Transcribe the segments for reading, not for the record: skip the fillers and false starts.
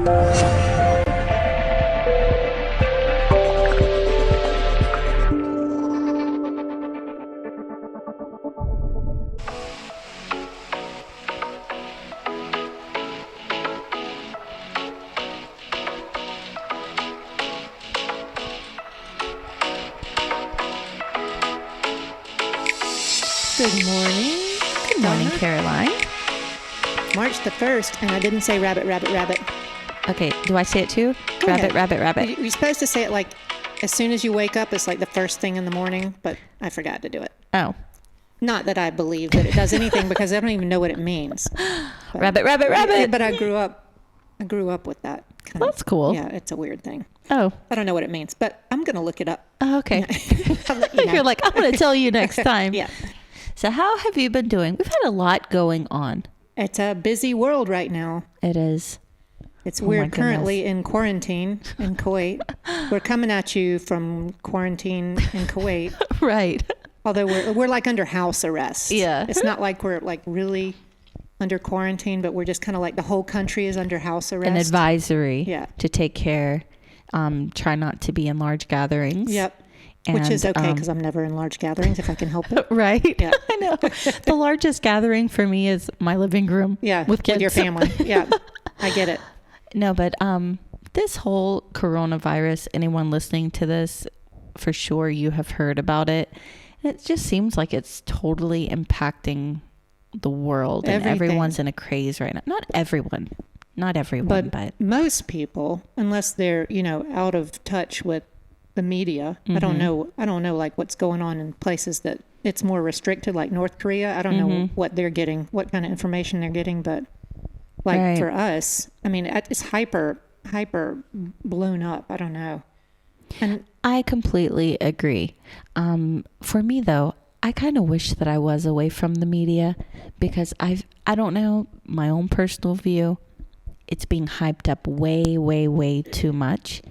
Good morning. Good morning, Caroline. March the 1st, and I didn't say rabbit, rabbit, rabbit. Okay, do I say it too? Go Rabbit, ahead. rabbit, rabbit. You're supposed to say it like as soon as you wake up. It's like the first thing in the morning, but I forgot to do it. Oh. Not that I believe that it does anything because I don't even know what it means. But, Rabbit, rabbit, rabbit. But I grew up with that. That's cool. Yeah, it's a weird thing. Oh. I don't know what it means, but I'm going to look it up. Oh, okay. I'll let you know. You're like, I'm going to tell you next time. Yeah. So how have you been doing? We've had a lot going on. It's a busy world right now. It is. We're currently in quarantine in Kuwait. We're coming at you from quarantine in Kuwait. Right. Although we're like under house arrest. Yeah. It's not like we're like really under quarantine, but we're just kind of like the whole country is under house arrest. An advisory. Yeah. To take care. Try not to be in large gatherings. Yep. Which is okay because I'm never in large gatherings if I can help it. Right. Yeah. I know. The largest gathering for me is my living room. Yeah. With kids. With your family. Yeah. I get it. No, but this whole coronavirus, anyone listening to this, for sure you have heard about it. And it just seems like it's totally impacting the world. Everything. And everyone's in a craze right now. Not everyone, but most people, unless they're, out of touch with the media. I don't know like what's going on in places that it's more restricted, like North Korea. I don't know what they're getting, what kind of information they're getting, but like for us, I mean, it's hyper blown up. I don't know. And I completely agree. For me though, I kind of wish that I was away from the media because I don't know, my own personal view, it's being hyped up way, way, way too much.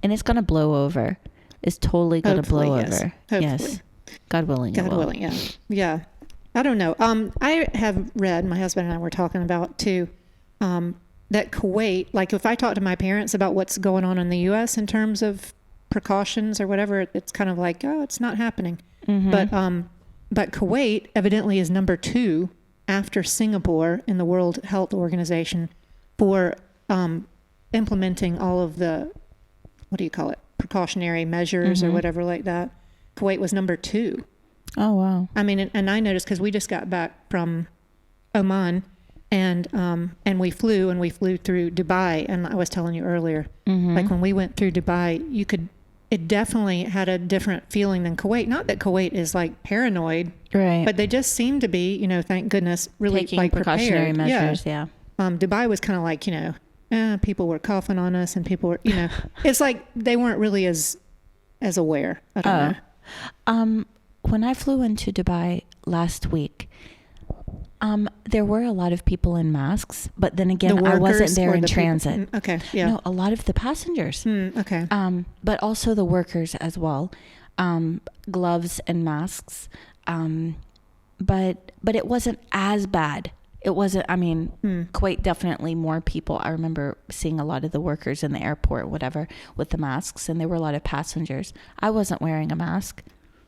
And it's going to blow over. It's totally going to blow over. Hopefully. Yes. God willing. God willing, yeah. Yeah. I don't know. I have read, my husband and I were talking about too, that Kuwait, like if I talk to my parents about what's going on in the U.S. in terms of precautions or whatever, it's kind of like, oh, it's not happening. Mm-hmm. But Kuwait evidently is number 2 after Singapore in the World Health Organization for implementing all of the, what do you call it, precautionary measures or whatever like that. Kuwait was number 2. Oh, wow. I mean, and I noticed because we just got back from Oman and we flew through Dubai. And I was telling you earlier, like when we went through Dubai, it definitely had a different feeling than Kuwait. Not that Kuwait is like paranoid, right? But they just seem to be, thank goodness, really taking like precautionary prepared. measures. Yeah. Dubai was kind of like, people were coughing on us and people were, it's like they weren't really as aware. I don't know. When I flew into Dubai last week, there were a lot of people in masks, but then again, I wasn't there in transit. Okay. Yeah. No, a lot of the passengers. Okay. But also the workers as well. Gloves and masks. But it wasn't as bad. It wasn't, Kuwait, definitely more people. I remember seeing a lot of the workers in the airport, whatever, with the masks, and there were a lot of passengers. I wasn't wearing a mask.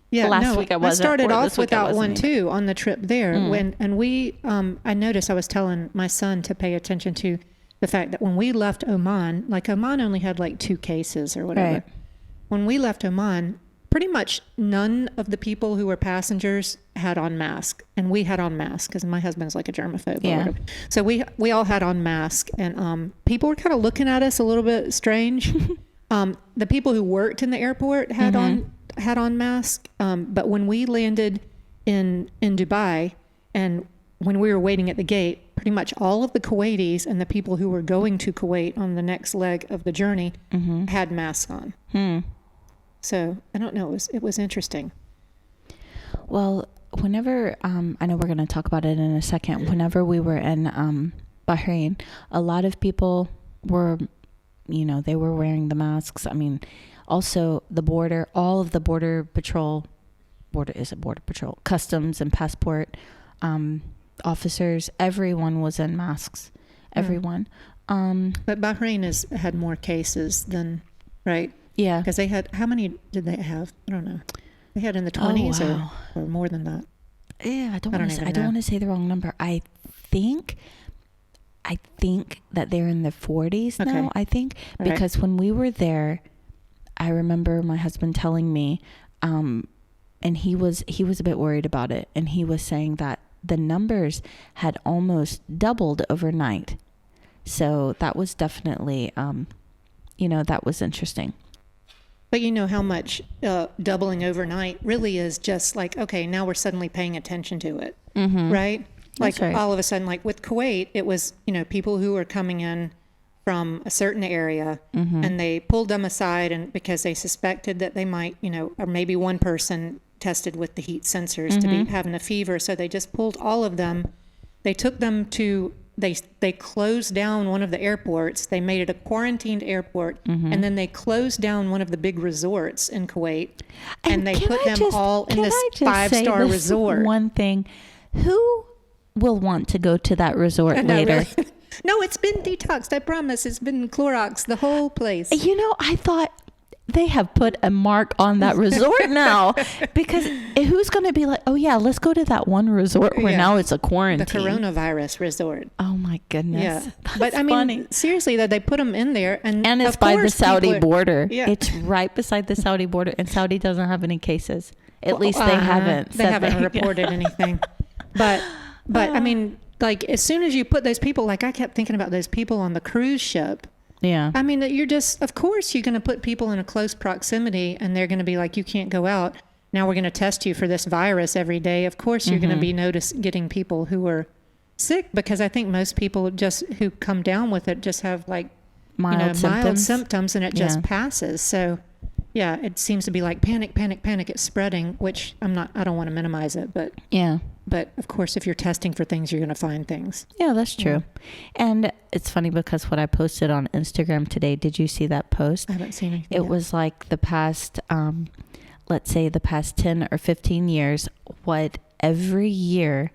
Yeah, last week I wasn't. I started off this week without one too on the trip there. I noticed I was telling my son to pay attention to the fact that when we left Oman, like Oman only had like 2 cases or whatever. Right. When we left Oman, pretty much none of the people who were passengers had on masks, and we had on masks because my husband's like a germaphobe. Yeah. Or whatever. So we all had on masks, and people were kind of looking at us a little bit strange. The people who worked in the airport had on masks, but when we landed in Dubai and when we were waiting at the gate, pretty much all of the Kuwaitis and the people who were going to Kuwait on the next leg of the journey had masks on. So I don't know, it was interesting. Well, whenever I know we're going to talk about it in a second. Whenever we were in Bahrain, a lot of people were, they were wearing the masks. I mean, also the border, all of the border patrol, customs and passport officers, everyone was in masks. Everyone. But Bahrain had more cases than, right? Yeah. Because they had, how many did they have? I don't know. They had in the 20s or more than that. Yeah, I don't want to say the wrong number. I think that they're in the 40s now, I think. Because when we were there, I remember my husband telling me, and he was a bit worried about it. And he was saying that the numbers had almost doubled overnight. So that was definitely, that was interesting. But you know how much doubling overnight really is just like, okay, now we're suddenly paying attention to it, right? Like all of a sudden, like with Kuwait, it was, people who were coming in from a certain area and they pulled them aside and because they suspected that they might, or maybe one person tested with the heat sensors to be having a fever. So they just pulled all of them. They took them to, they closed down one of the airports. They made it a quarantined airport. And then they closed down one of the big resorts in Kuwait. And they put them all in this 5-star resort. One thing, who will want to go to that resort later? Really. No, it's been detoxed. I promise. It's been Clorox, the whole place. I thought they have put a mark on that resort now, because who's going to be like, oh yeah, let's go to that one resort where now it's a quarantine. The coronavirus resort. Oh my goodness. Yeah. But I mean, funny. Seriously, that they put them in there and it's by the Saudi border. Yeah. It's right beside the Saudi border, and Saudi doesn't have any cases. At least they haven't. They haven't reported anything. But I mean, like as soon as you put those people, like I kept thinking about those people on the cruise ship. Yeah. I mean, of course you're going to put people in a close proximity and they're going to be like, you can't go out. Now we're going to test you for this virus every day. Of course you're going to be getting people who are sick, because I think most people who come down with it just have like mild symptoms and it just passes. So yeah, it seems to be like panic. It's spreading, which I don't want to minimize it, but yeah. But of course, if you're testing for things, you're going to find things. Yeah, that's true. And it's funny because what I posted on Instagram today, did you see that post? I haven't seen anything yet. Was like the past, let's say the past 10 or 15 years, what every year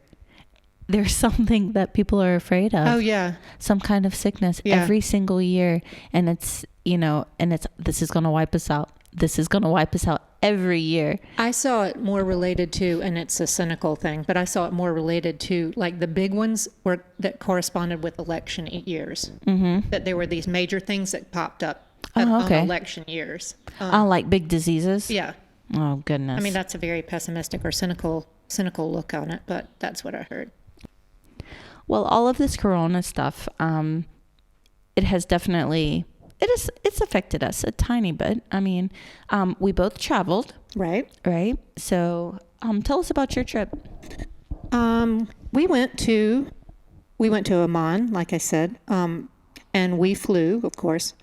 there's something that people are afraid of. Oh, yeah. Some kind of sickness every single year. And it's, this is going to wipe us out. This is going to wipe us out every year. I saw it more related to, and it's a cynical thing, but I saw it more related to like the big ones that corresponded with election years. That there were these major things that popped up on election years. Like big diseases? Yeah. Oh, goodness. I mean, that's a very pessimistic or cynical look on it, but that's what I heard. Well, all of this corona stuff, it has definitely... It's affected us a tiny bit. I mean, we both traveled. Right. So, tell us about your trip. We went to Oman, like I said, and we flew, of course.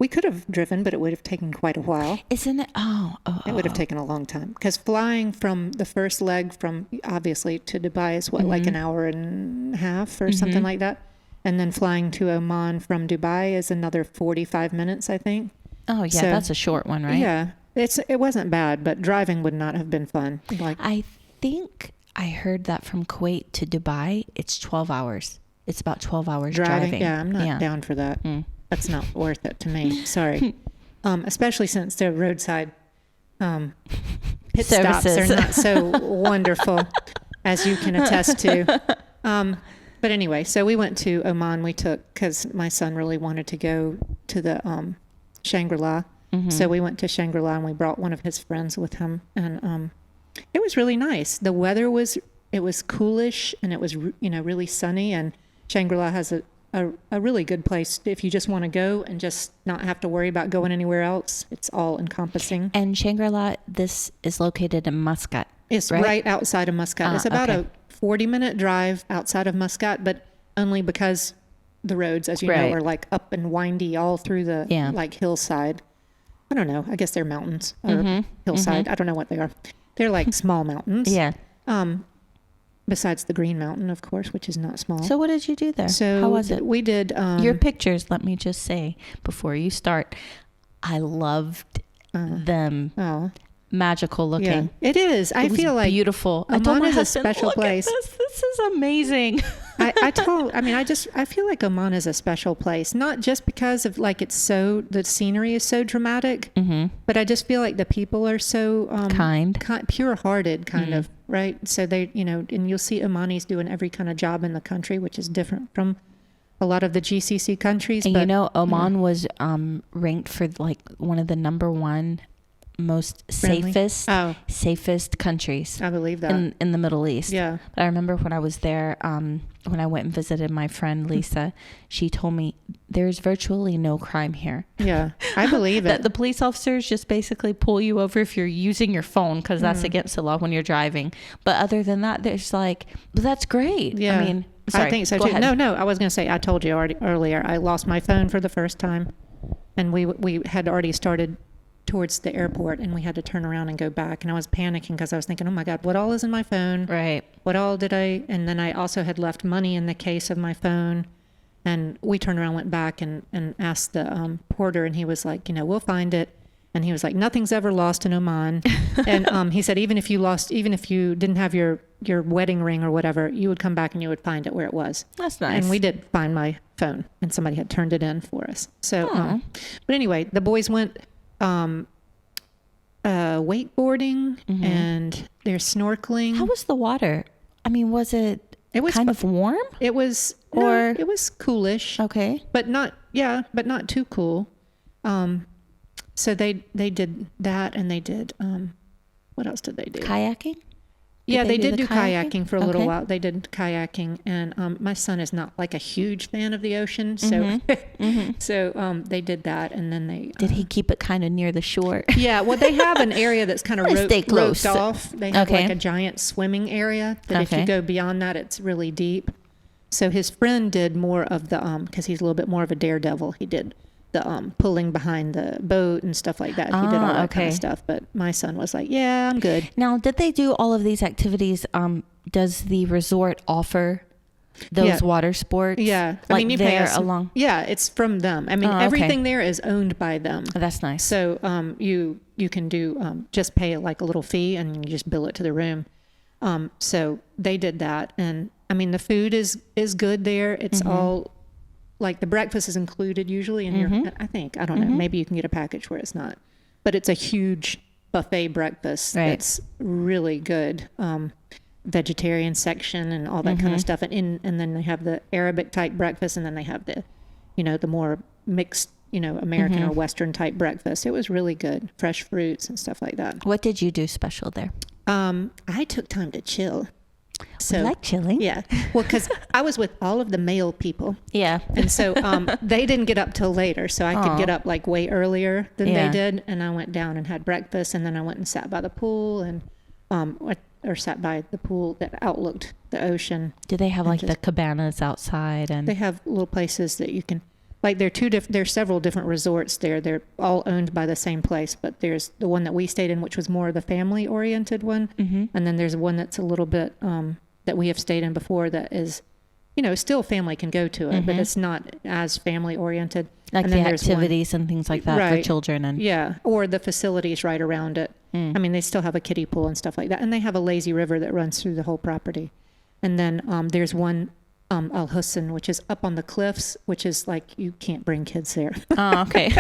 We could have driven, but it would have taken quite a while. Isn't it? It would have taken a long time, because flying from the first leg from obviously to Dubai is like an hour and a half or something like that. And then flying to Oman from Dubai is another 45 minutes, I think. Oh, yeah, so, that's a short one, right? Yeah, it wasn't bad, but driving would not have been fun. I think I heard that from Kuwait to Dubai, it's 12 hours. It's about 12 hours driving. Yeah, I'm not down for that. That's not worth it to me. Sorry. Especially since the roadside pit stops are not so wonderful, as you can attest to. But anyway, so we went to Oman. Because my son really wanted to go to the Shangri-La. So we went to Shangri-La and we brought one of his friends with him. And it was really nice. The weather was coolish and it was, really sunny. And Shangri-La has a really good place if you just want to go and just not have to worry about going anywhere else. It's all encompassing. And Shangri-La, this is located in Muscat. It's right outside of Muscat. It's about a 40-minute drive outside of Muscat, but only because the roads, as you know, are like up and windy all through the like hillside. I don't know. I guess they're mountains or hillside. I don't know what they are. They're like small mountains. Yeah. Besides the Green Mountain, of course, which is not small. So what did you do there? So how was it? We did... your pictures, let me just say, before you start, I loved them. Oh. Magical looking. Yeah, it is. I feel like beautiful. Oman is a special place. This is amazing. I feel like Oman is a special place, not just because of like the scenery is so dramatic, but I just feel like the people are so kind, pure-hearted, kind of, right? So they, and you'll see Omanis doing every kind of job in the country, which is different from a lot of the GCC countries. And Oman was ranked for like one of the number one most safest countries. I believe that. In the Middle East. Yeah. But I remember when I was there, when I went and visited my friend Lisa, she told me there's virtually no crime here. Yeah, I believe it. That the police officers just basically pull you over if you're using your phone, because that's against the law when you're driving. But other than that, there's like, but that's great. Yeah. I mean, sorry, I think so too. ahead. No, I was going to say, I told you earlier, I lost my phone for the first time, and we had already started towards the airport, and we had to turn around and go back, and I was panicking because I was thinking, oh my God, what all is in my phone? Right. What all did and then I also had left money in the case of my phone, and we turned around, went back and asked the porter, and he was like, we'll find it. And he was like, nothing's ever lost in Oman. And he said, even if you didn't have your wedding ring or whatever, you would come back and you would find it where it was. That's nice. And we did find my phone, and somebody had turned it in for us. So, but anyway, the boys went wakeboarding and they're snorkeling. How was the water? I mean, was it kind of warm? It was, it was coolish. Okay. But not too cool. So they did that, and they did, what else did they do? Kayaking? They did do kayaking for a little while. They did kayaking, and my son is not like a huge fan of the ocean, so so they did that, and then they did he keep it kind of near the shore? Yeah, well, they have an area that's kind of roped off. They have like a giant swimming area that if you go beyond that, it's really deep. So his friend did more of the because he's a little bit more of a daredevil. He did the pulling behind the boat and stuff like that. He did all that kind of stuff. But my son was like, yeah, I'm good. Now, did they do all of these activities? Does the resort offer those water sports? Yeah. Like you pay along? Yeah, it's from them. I mean, everything there is owned by them. Oh, that's nice. So you can do just pay like a little fee and you just bill it to the room. So they did that. And I mean, the food is good there. It's all like the breakfast is included usually in your, I don't know, maybe you can get a package where it's not, but it's a huge buffet breakfast. That's really good. Vegetarian section and all that kind of stuff. And then they have the Arabic type breakfast, and then they have the, the more mixed, American or Western type breakfast. It was really good. Fresh fruits and stuff like that. What did you do special there? I took time to chill. So, we like chilling. Yeah. Well, because I was with all of the male people. Yeah. And so they didn't get up till later. So I could get up like way earlier than they did. And I went down and had breakfast. And then I went and sat by the pool and sat by the pool that outlooked the ocean. Do they have like the cabanas outside? And they have little places that you can, like there's several different resorts there. They're all owned by the same place. But there's the one that we stayed in, which was more the family oriented one. And then there's one that's a little bit that we have stayed in before that is, still family can go to it, but it's not as family oriented. Like the activities and things like that for children. And or the facilities right around it. I mean, they still have a kiddie pool and stuff like that. And they have a lazy river that runs through the whole property. And then there's one, Al Husn, which is up on the cliffs, which is like, you can't bring kids there. Oh, okay.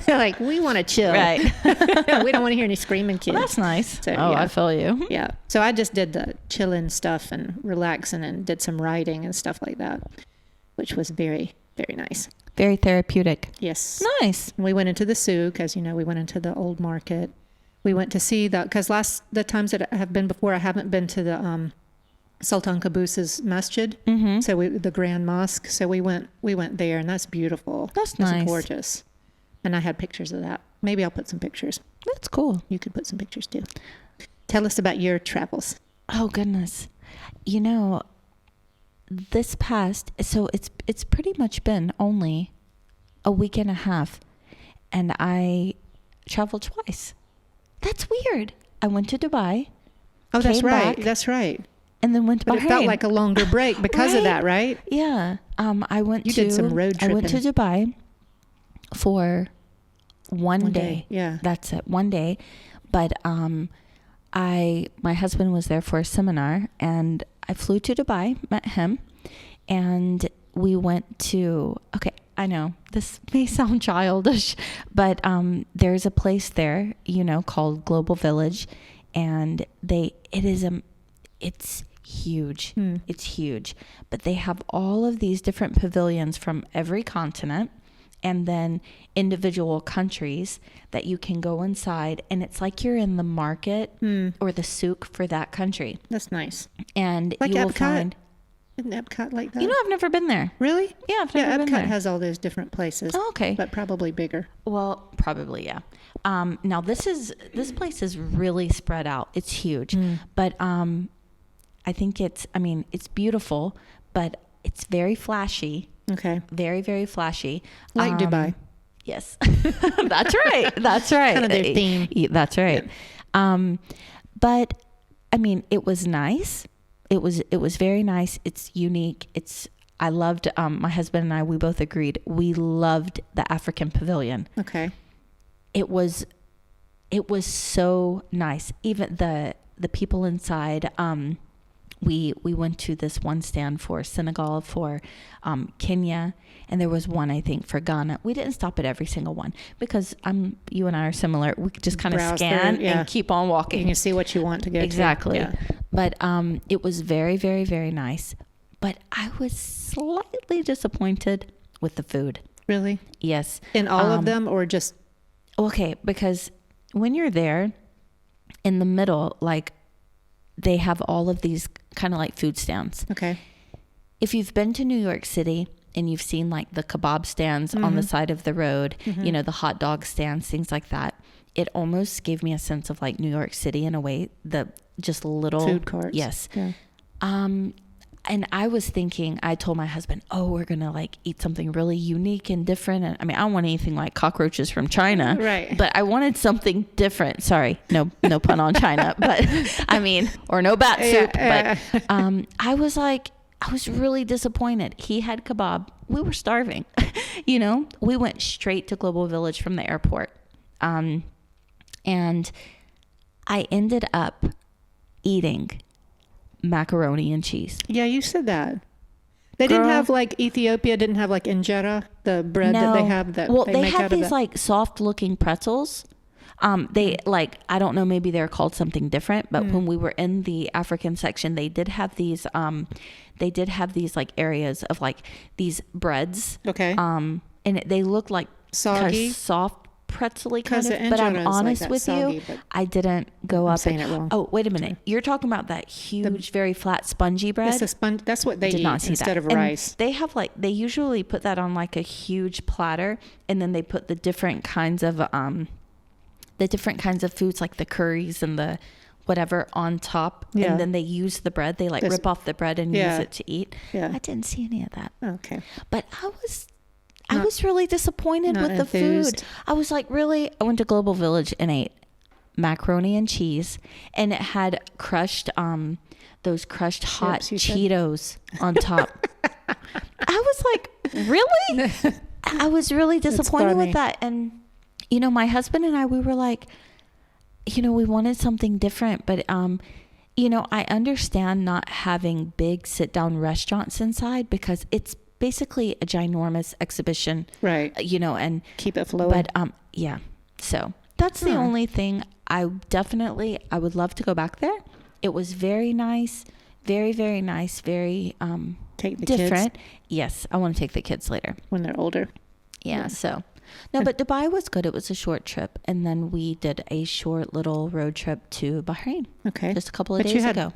They're like, we want to chill. Right. We don't want to hear any screaming kids. Well, that's nice. So, I feel you. Yeah. So I just did the chilling stuff and relaxing and did some writing and stuff like that, which was very, very nice. Very therapeutic. Yes. Nice. And we went into the souk, as you know, we went into the old market. We went to see because the times that I have been before, I haven't been to the Sultan Qaboos's masjid, so the Grand Mosque. So we went there, and that's beautiful. That's nice. It's gorgeous. And I had pictures of that. Maybe I'll put some pictures. That's cool. You could put some pictures too. Tell us about your travels. Oh goodness, this past, so it's pretty much been only a week and a half, and I traveled twice. That's weird. I went to Dubai. Oh, that's right. Back, That's right. And then went to Bahrain. But it felt like a longer break because of that, right? Yeah. You did some road tripping. I went to Dubai for one day. Yeah. That's it. One day. But my husband was there for a seminar, and I flew to Dubai, met him, and we went to, okay, I know this may sound childish, but there's a place there, called Global Village, and it's huge. It's huge, but they have all of these different pavilions from every continent, and then individual countries that you can go inside, and it's like you're in the market or the souk for that country. That's nice. And like you will Epcot? find, Isn't Epcot like that? I've never been there. Really? Yeah, I've never been Epcot there. has all those different places. Oh, okay. But probably bigger. Well, probably, yeah. Now this place is really spread out. It's huge, but I think it's beautiful, but it's very flashy. Okay. Very, very flashy. Like Dubai. Yes. That's right. That's right. Kind of their theme. That's right. Yeah. But it was nice. It was very nice. It's unique. I loved, my husband and I, we both agreed. We loved the African pavilion. Okay. It was so nice. Even the people inside, we went to this one stand for Senegal, for Kenya, and there was one, I think, for Ghana. We didn't stop at every single one because you and I are similar. We just kind of scan and keep on walking. You can see what you want to go exactly. to. Exactly. Yeah. But it was very, very, very nice. But I was slightly disappointed with the food. Really? Yes. In all of them, or just? Okay, because when you're there in the middle, like, they have all of these kind of like food stands. Okay. If you've been to New York City and you've seen like the kebab stands on the side of the road, the hot dog stands, things like that, it almost gave me a sense of like New York City in a way, the just little food carts. Yes. Yeah. And I was thinking, I told my husband, we're going to like eat something really unique and different. And I don't want anything like cockroaches from China. Right. But I wanted something different. Sorry. No pun on China, but or no bat soup. But I was really disappointed. He had kebab. We were starving. We went straight to Global Village from the airport. And I ended up eating macaroni and cheese. Yeah, you said that. They didn't have like Ethiopia didn't have like injera, the bread that they have that they have these like soft looking pretzels. They like, I don't know, maybe they're called something different, but when we were in the African section, they did have these like areas of like these breads. Okay. And they look like soggy, kind of soft, pretzel-y kind of, but I'm honest like with soggy, you, I didn't go up and, it wrong. Oh, wait a minute. You're talking about that huge, very flat, spongy bread? It's a sponge. That's what they eat instead of rice. They have like, they usually put that on like a huge platter, and then they put the different kinds of foods, like the curries and the whatever on top. Yeah. And then they use the bread. They like rip off the bread and use it to eat. Yeah. I didn't see any of that. Okay. But I was really disappointed with the food. I was like, really? I went to Global Village and ate macaroni and cheese, and it had crushed, those crushed hot Cheetos on top. I was like, really? I was really disappointed with that. And, my husband and I, we were like, we wanted something different, but, I understand not having big sit down restaurants inside because it's basically a ginormous exhibition, right? And keep it flowing. But yeah, so that's the only thing. I would love to go back there. It was very nice, very, very nice, very take the different. Kids? Yes, I want to take the kids later when they're older. Yeah. So no, but Dubai was good. It was a short trip, and then we did a short little road trip to Bahrain. Okay, just a couple of days ago.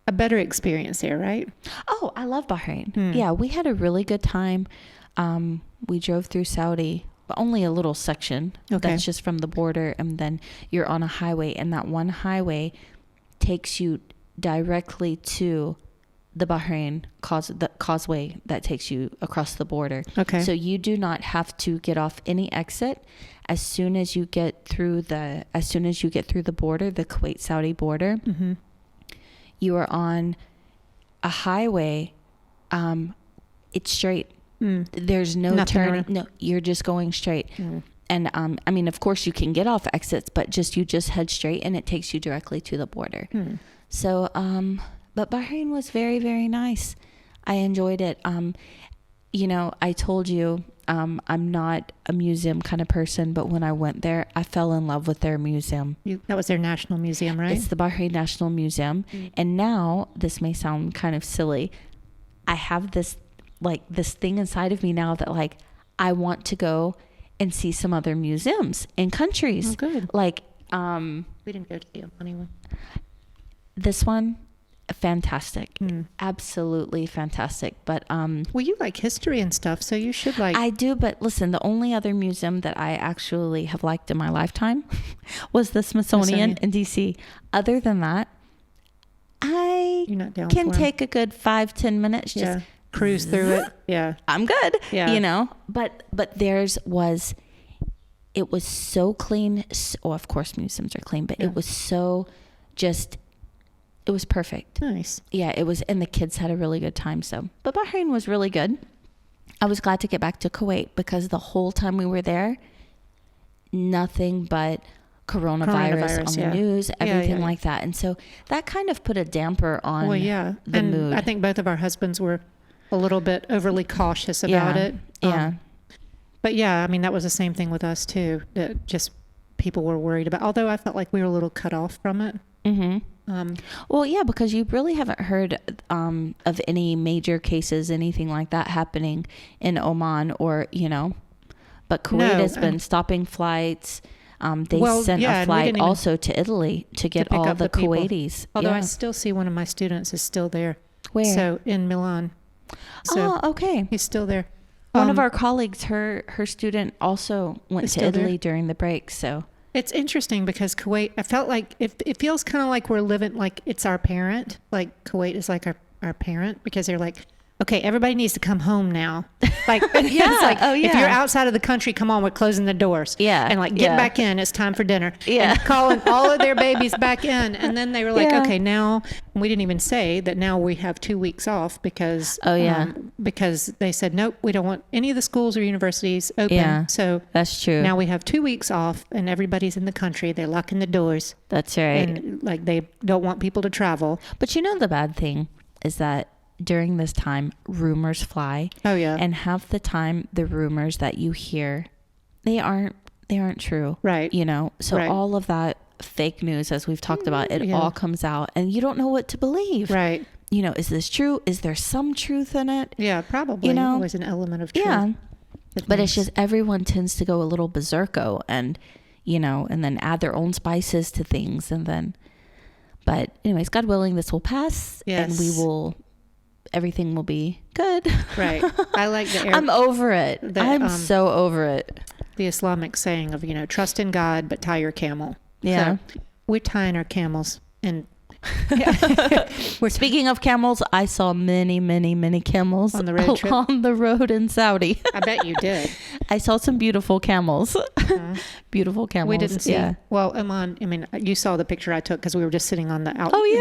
A better experience there, right? Oh, I love Bahrain. Yeah, we had a really good time. We drove through Saudi, but only a little section. Okay. That's just from the border. And then you're on a highway, and that one highway takes you directly to the Bahrain causeway that takes you across the border. Okay. So you do not have to get off any exit. As soon as you get through the border, the Kuwait-Saudi border, you are on a highway. It's straight. There's no turning. No, you're just going straight. And of course you can get off exits, but you just head straight, and it takes you directly to the border. So, but Bahrain was very, very nice. I enjoyed it. You know, I told you, I'm not a museum kind of person, but when I went there, I fell in love with their museum. That was their national museum, right? It's the Bahrain National Museum. And now, this may sound kind of silly, I have this thing inside of me now that like, I want to go and see some other museums in countries. Oh, good. Like, we didn't go to the Oman one. This one, fantastic. Absolutely fantastic. But well, you like history and stuff, so you should like. I do, but listen, the only other museum that I actually have liked in my lifetime was the Smithsonian in DC. Other than that, You're not down can for 'em. take a good 5-10 minutes just cruise through it. Yeah, I'm good. Yeah. You know, but theirs was, it was so clean. Oh, of course museums are clean, but it was so just, it was perfect. nice. Yeah, it was, and the kids had a really good time. So, but Bahrain was really good. I was glad to get back to Kuwait because the whole time we were there, nothing but coronavirus on the news, everything like that. And so that kind of put a damper on the and mood. I think both of our husbands were a little bit overly cautious about it. Yeah. But yeah, I mean, that was the same thing with us too. That just people were worried about, although I felt like we were a little cut off from it. Well, yeah, because you really haven't heard of any major cases, anything like that happening in Oman or, you know, but Kuwait has been stopping flights. They sent a flight also to Italy to get all the Kuwaitis. Although I still see one of my students is still there. Where? So in Milan. So okay. He's still there. One of our colleagues, her student also went to Italy during the break. So it's interesting because Kuwait, I felt like it feels kind of like we're living, like it's our parent. Like Kuwait is like our parent because they're like, okay, everybody needs to come home now. Like, it's like, if you're outside of the country, come on, we're closing the doors. Yeah. And like, get back in, it's time for dinner. Yeah. And calling all of their babies back in. And then they were like, okay, now, we didn't even say that now we have 2 weeks off because, because they said, nope, we don't want any of the schools or universities open. Yeah, so that's true. Now we have 2 weeks off and everybody's in the country. They're locking the doors. That's right. And like, they don't want people to travel. But you know, the bad thing is that during this time, rumors fly. Oh yeah. And half the time, the rumors that you hear, they aren't true. Right. You know, so all of that fake news, as we've talked about, it all comes out and you don't know what to believe. Right. You know, is this true? Is there some truth in it? Yeah, probably. You know, there's an element of truth. Yeah. But it's just everyone tends to go a little berserko and, you know, and then add their own spices to things. And then, but anyways, God willing, this will pass. Yes. And everything will be good. Right. I like the I'm over it. I'm so over it. The Islamic saying of, you know, trust in God, but tie your camel. Yeah. So we're tying our camels and Speaking of camels, I saw many camels on the road trip. On the road in Saudi. I bet you did. I saw some beautiful camels. Beautiful camels. We didn't see. Yeah. Well, Oman, I mean, you saw the picture I took because we were just sitting on the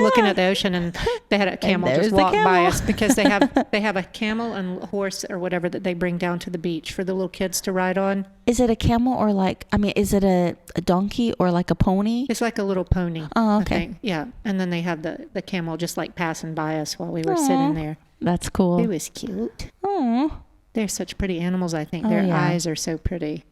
looking at the ocean, and they had a camel just walk by us because they have a camel and horse or whatever that they bring down to the beach for the little kids to ride on. Is it a camel or is it a donkey or like a pony? It's like a little pony. Oh, okay. I think. Yeah. And then they have the camel just like passing by us while we were sitting there. That's cool. It was cute. Oh, they're such pretty animals. I think their eyes are so pretty.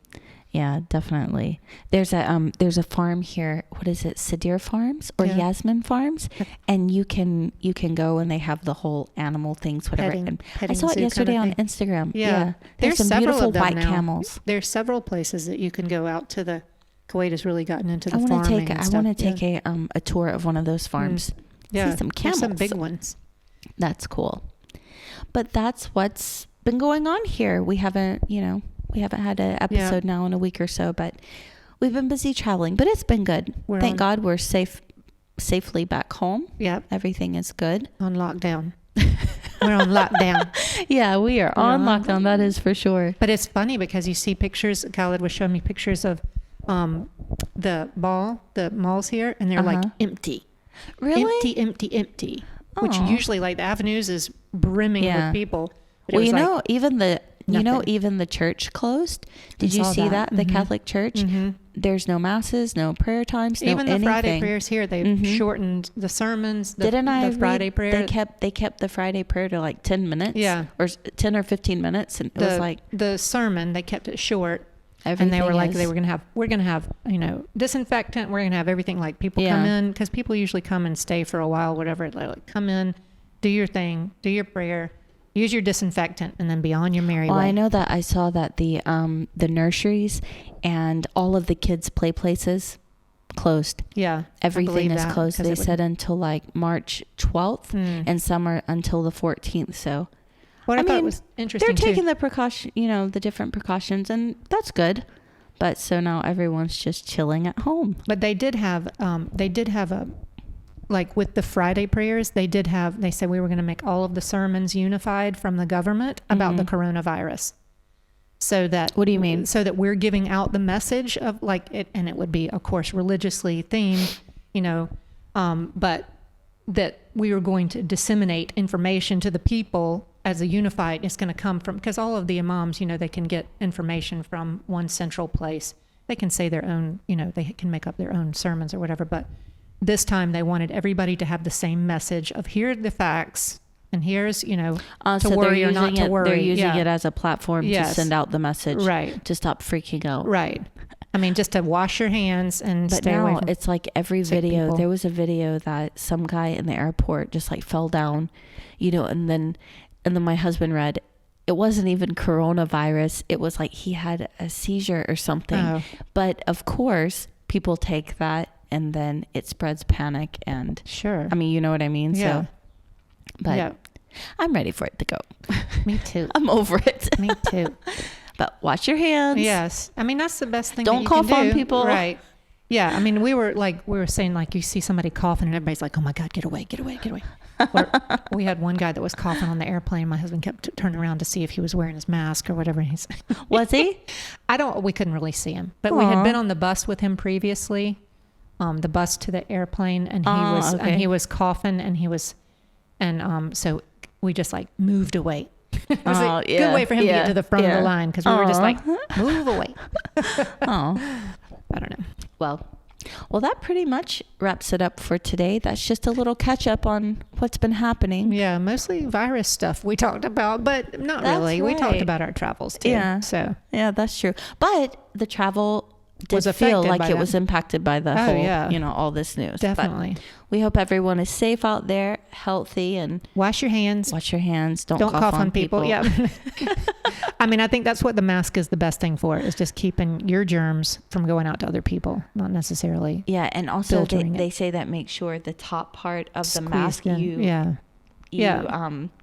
Yeah, definitely. There's a farm here. What is it? Sadir Farms or Yasmin Farms, and you can go and they have the whole animal things, whatever. Petting I saw it yesterday on Instagram. Yeah. There's some beautiful white camels. There's several places that you can go out to. The Kuwait has really gotten into the farming. I want to take a tour of one of those farms. Yeah, see some camels. There's some big ones. That's cool. But that's what's been going on here. We haven't had an episode now in a week or so, but we've been busy traveling, but it's been good. Thank God we're safely back home. Yep. Everything is good. On lockdown. We're on lockdown. Yeah, we are on lockdown. That is for sure. But it's funny because you see pictures. Khaled was showing me pictures of the malls here, and they're like empty. Really? Empty. Which usually, like, the avenues is brimming with people. Well, even the Nothing. even the church closed. Did you saw see that? The Mm-hmm. Catholic Church? Mm-hmm. There's no masses, no prayer times, no Even the anything. Friday prayers here, they've Mhm. shortened the sermons. Didn't I the Friday read prayer? They kept the Friday prayer to like 10 minutes? Yeah. Or 10 or 15 minutes. And it was like, the sermon, they kept it short. everything And they were like, is- we're going to have, disinfectant. We're going to have everything, like people come Yeah. in, because people usually come and stay for a while, whatever. They're like, come in, do your thing, do your prayer, use your disinfectant, and then be on your merry Well, way. I know that I saw that the nurseries and all of the kids' play places closed. Yeah. Everything is closed. They said it until like March 12th, and some are until the 14th. So what I thought mean, was interesting they're taking too. the precaution, the different precautions, and that's good. But so now everyone's just chilling at home. But they did have a, like with the Friday prayers, they said we were going to make all of the sermons unified from the government about the coronavirus. So that, What do you mean? So that we're giving out the message of like it, and it would be, of course, religiously themed, but that we were going to disseminate information to the people as a unified. It's going to come from, because all of the imams, they can get information from one central place. They can say their own, they can make up their own sermons or whatever. But this time they wanted everybody to have the same message of, here are the facts, and here's, to So worry or not to worry. They're using Yeah. it as a platform to send out the message, Right. to stop freaking out. Right. I mean, just to wash your hands and But stay away now from it's like every sick video. people. There was a video that some guy in the airport just like fell down, and then my husband read, it wasn't even coronavirus. It was like he had a seizure or something. Oh. But of course, people take that and then it spreads panic. And Sure. I mean, you know what I mean? Yeah. So, but Yeah. I'm ready for it to go. Me too. I'm over it. Me too. But wash your hands. Yes. I mean, that's the best thing. Don't that you cough can do. on people. Right. Yeah. I mean, we were saying, like, you see somebody coughing and everybody's like, oh my God, get away. Or we had one guy that was coughing on the airplane. My husband kept turning around to see if he was wearing his mask or whatever. And he's Was he? we couldn't really see him, but we had been on the bus with him previously, the bus to the airplane, and he was coughing and so we just like moved away. It was a good way for him to get to the front of the line, because we were just like, move away. Oh, I don't know. Well, that pretty much wraps it up for today. That's just a little catch up on what's been happening. Yeah, mostly virus stuff we talked about, but not That's really. We talked right. about our travels too. Yeah. So Yeah, that's true. But the travel Was did feel affected like by it that. was impacted by the Oh, whole, yeah. all this news. But definitely we hope everyone is safe out there, healthy, and wash your hands. wash your hands. Don't Cough on people. Yeah. I mean, I think that's what the mask is the best thing for, is just keeping your germs from going out to other people, not necessarily. Yeah, and also filtering it. they say that make sure the top part of the Squeezed mask in. you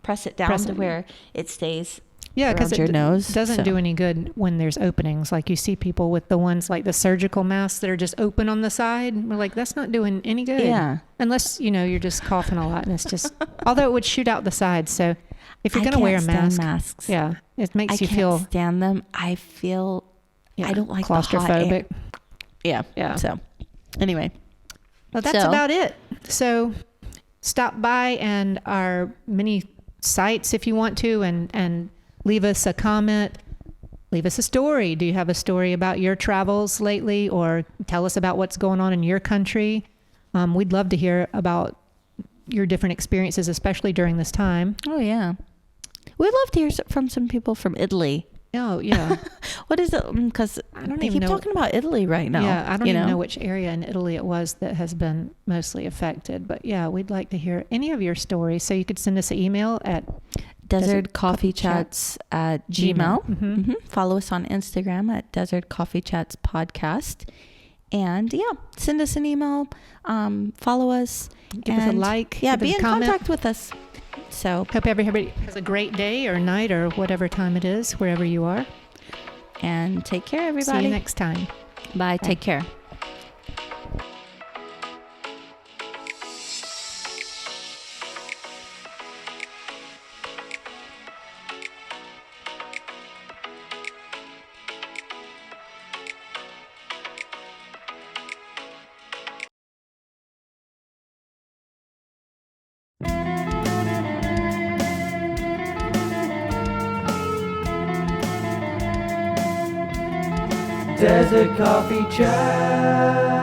press it down Press to it. where it stays Yeah, because around your nose. doesn't So- do any good when there's openings. Like you see people with the ones like the surgical masks that are just open on the side. We're like, that's not doing any good. Yeah. Unless, you're just coughing a lot and it's just, although it would shoot out the sides. So if you're I going to wear a can't stand mask, masks. yeah, it makes I you can't feel stand them. I feel I don't like the hot air. claustrophobic. Yeah. Yeah. So anyway, Well, that's So- about it. So stop by and our many sites if you want to, and leave us a comment, leave us a story. Do you have a story about your travels lately, or tell us about what's going on in your country? We'd love to hear about your different experiences, especially during this time. oh yeah, we'd love to hear from some people from Italy. Oh, yeah. What is it? Because I don't they even keep know. talking about Italy right now. Yeah, I don't even know which area in Italy it was that has been mostly affected. But yeah, we'd like to hear any of your stories. So you could send us an email at Desert Coffee Chats at Gmail. Mhm. Follow us on Instagram at Desert Coffee Chats Podcast. And yeah, send us an email. Follow us. Give us a and, like. Yeah, give us be a in comment. contact with us. So, Hope everybody has a great day or night or whatever time it is, wherever you are. and take care, everybody. See you next time. Bye. Take care. Desert Coffee Chat.